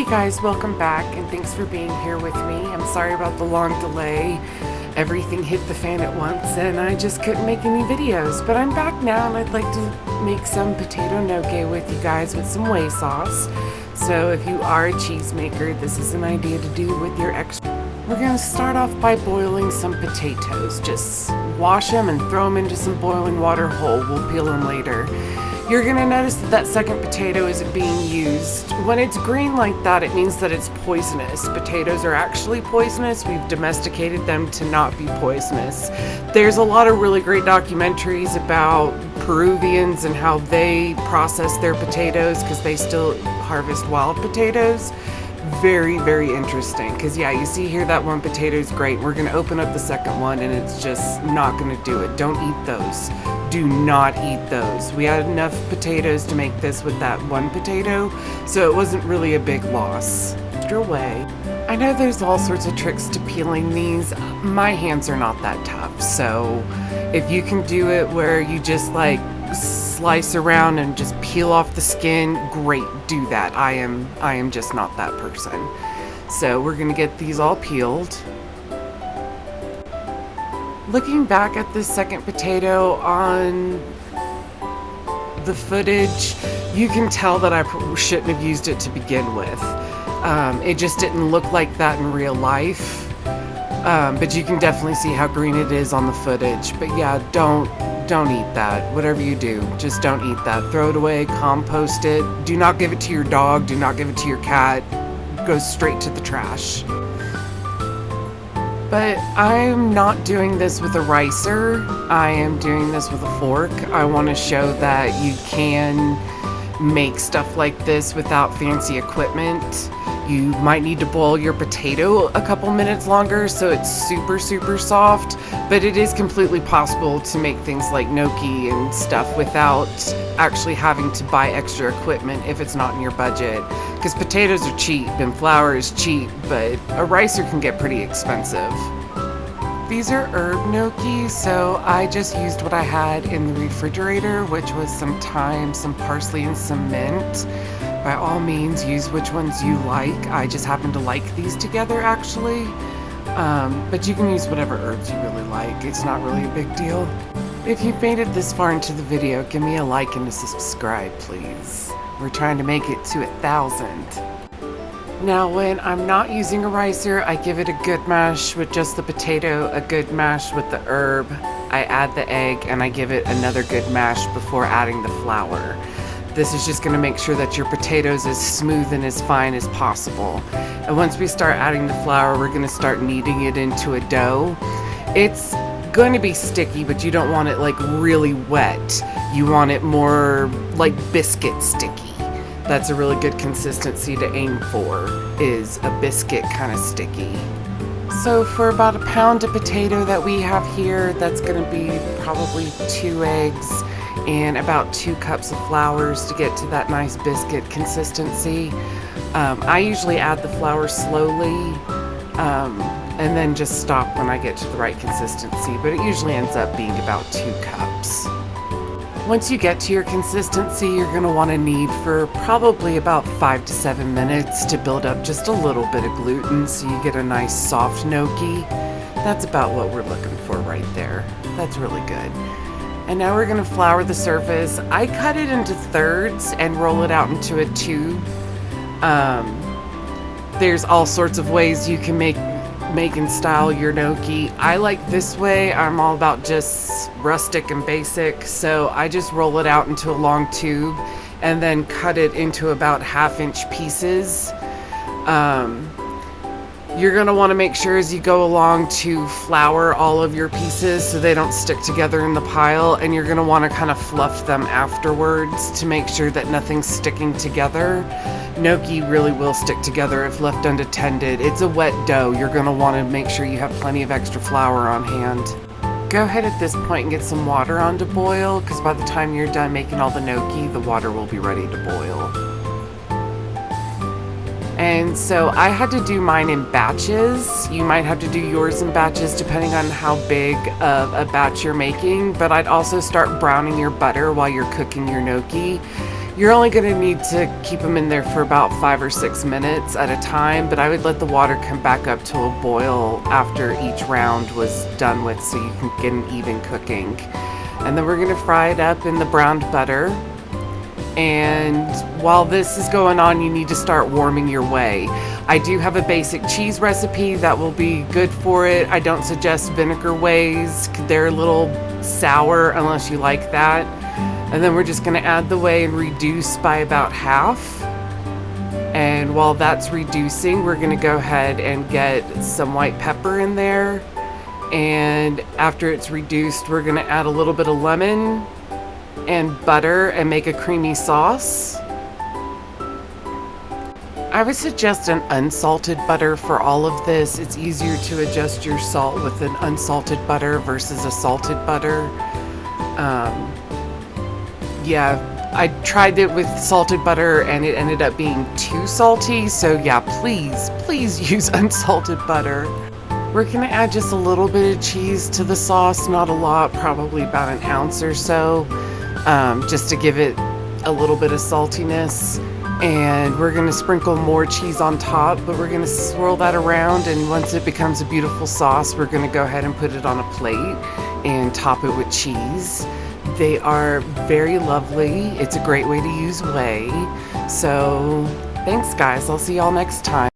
Hey guys, welcome back and thanks for being here with me. I'm sorry about the long delay. Everything hit the fan at once and I just couldn't make any videos. But I'm back now and I'd like to make some potato gnocchi with you guys with some Whey sauce. So if you are a cheese maker, this is an idea to do with your extra. We're going to start off by boiling some potatoes. Just wash them and throw them into some boiling water whole. We'll peel them later. You're going to notice that second potato isn't being used. When it's green like that, it means that it's poisonous. Potatoes are actually poisonous. We've domesticated them to not be poisonous. There's a lot of really great documentaries about Peruvians and how they process their potatoes because they still harvest wild potatoes. Very, very interesting because yeah, you see here that one potato is great. We're going to open up the second one and it's just not going to do it. Don't eat those. Do not eat those. We had enough potatoes to make this with that one potato, so it wasn't really a big loss. Extra Whey. I know there's all sorts of tricks to peeling these. My hands are not that tough, so if you can do it where you just like slice around and just peel off the skin, great, do that. I am just not that person. So we're gonna get these all peeled. Looking back at this second potato on the footage, you can tell that I shouldn't have used it to begin with. It just didn't look like that in real life. But you can definitely see how green it is on the footage. But yeah, don't eat that. Whatever you do, just don't eat that. Throw it away, compost it. Do not give it to your dog. Do not give it to your cat. Go straight to the trash. But I'm not doing this with a ricer. I am doing this with a fork. I want to show that you can make stuff like this without fancy equipment. You might need to boil your potato a couple minutes longer so it's super, super soft, but it is completely possible to make things like gnocchi and stuff without actually having to buy extra equipment if it's not in your budget. Because potatoes are cheap and flour is cheap, but a ricer can get pretty expensive. These are herb gnocchi, so I just used what I had in the refrigerator, which was some thyme, some parsley, and some mint. By all means, use which ones you like. I just happen to like these together, actually. But you can use whatever herbs you really like. It's not really a big deal. If you've made it this far into the video, give me a like and a subscribe, please. We're trying to make it to 1,000. Now, when I'm not using a ricer, I give it a good mash with just the potato, a good mash with the herb. I add the egg, and I give it another good mash before adding the flour. This is just going to make sure that your potato is as smooth and as fine as possible. And once we start adding the flour, we're going to start kneading it into a dough. It's going to be sticky, but you don't want it like really wet. You want it more like biscuit sticky. That's a really good consistency to aim for, is a biscuit kind of sticky. So for about a pound of potato that we have here, that's going to be probably 2 eggs and about 2 cups of flours to get to that nice biscuit consistency. I usually add the flour slowly and then just stop when I get to the right consistency, but it usually ends up being about 2 cups. Once you get to your consistency, you're going to want to knead for probably about 5 to 7 minutes to build up just a little bit of gluten so you get a nice soft gnocchi. That's about what we're looking for right there. That's really good. And now we're going to flour the surface. I cut it into thirds and roll it out into a tube. There's all sorts of ways you can make and style your gnocchi. I like this way. I'm all about just rustic and basic, so I just roll it out into a long tube and then cut it into about 1/2-inch pieces. You're going to want to make sure as you go along to flour all of your pieces so they don't stick together in the pile, and you're going to want to kind of fluff them afterwards to make sure that nothing's sticking together. Gnocchi really will stick together if left unattended. It's a wet dough. You're going to want to make sure you have plenty of extra flour on hand. Go ahead at this point and get some water on to boil, because by the time you're done making all the gnocchi, the water will be ready to boil. And so I had to do mine in batches. You might have to do yours in batches depending on how big of a batch you're making, but I'd also start browning your butter while you're cooking your gnocchi. You're only going to need to keep them in there for about 5 or 6 minutes at a time, but I would let the water come back up to a boil after each round was done with so you can get an even cooking. And then we're going to fry it up in the browned butter. And while this is going on, you need to start warming your whey. I do have a basic cheese recipe that will be good for it. I don't suggest vinegar wheys. They're a little sour unless you like that. And then we're just going to add the whey and reduce by about half. And while that's reducing, we're going to go ahead and get some white pepper in there. And after it's reduced, we're going to add a little bit of lemon and butter and make a creamy sauce. I would suggest an unsalted butter for all of this. It's easier to adjust your salt with an unsalted butter versus a salted butter. Yeah, I tried it with salted butter and it ended up being too salty. So yeah, please use unsalted butter. We're gonna add just a little bit of cheese to the sauce, not a lot, probably about an ounce or so, just to give it a little bit of saltiness. And we're gonna sprinkle more cheese on top, but we're gonna swirl that around, and once it becomes a beautiful sauce, we're gonna go ahead and put it on a plate and top it with cheese. They are very lovely. It's a great way to use whey. So thanks guys, I'll see y'all next time.